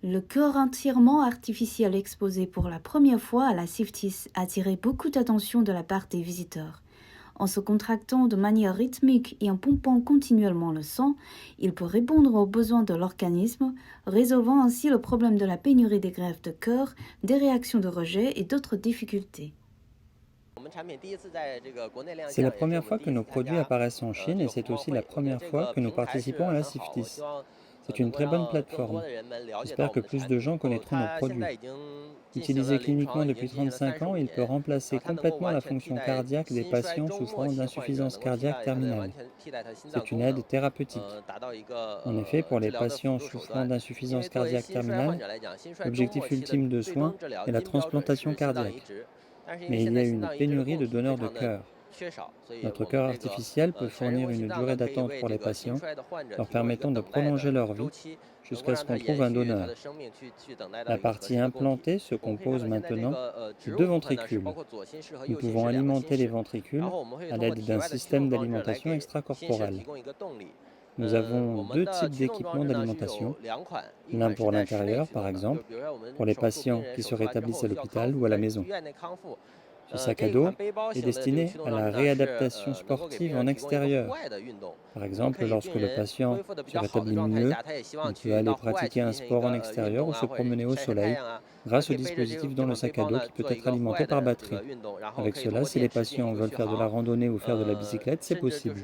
Le cœur entièrement artificiel exposé pour la première fois à la CIFTIS a attiré beaucoup d'attention de la part des visiteurs. En se contractant de manière rythmique et en pompant continuellement le sang, il peut répondre aux besoins de l'organisme, résolvant ainsi le problème de la pénurie des greffes de cœur, des réactions de rejet et d'autres difficultés. C'est la première fois que nos produits apparaissent en Chine et c'est aussi la première fois que nous participons à la CIFTIS. C'est une très bonne plateforme. J'espère que plus de gens connaîtront nos produits. Utilisé cliniquement depuis 35 ans, il peut remplacer complètement la fonction cardiaque des patients souffrant d'insuffisance cardiaque terminale. C'est une aide thérapeutique. En effet, pour les patients souffrant d'insuffisance cardiaque terminale, l'objectif ultime de soins est la transplantation cardiaque. Mais il y a une pénurie de donneurs de cœur. Notre cœur artificiel peut fournir une durée d'attente pour les patients, leur permettant de prolonger leur vie jusqu'à ce qu'on trouve un donneur. La partie implantée se compose maintenant de deux ventricules. Nous pouvons alimenter les ventricules à l'aide d'un système d'alimentation extracorporelle. Nous avons deux types d'équipements d'alimentation, l'un pour l'intérieur par exemple, pour les patients qui se rétablissent à l'hôpital ou à la maison. Ce sac à dos est destiné à la réadaptation sportive en extérieur. Par exemple, lorsque le patient se rétablit mieux, il peut aller pratiquer un sport en extérieur ou se promener au soleil grâce au dispositif dans le sac à dos qui peut être alimenté par batterie. Avec cela, si les patients veulent faire de la randonnée ou faire de la bicyclette, c'est possible.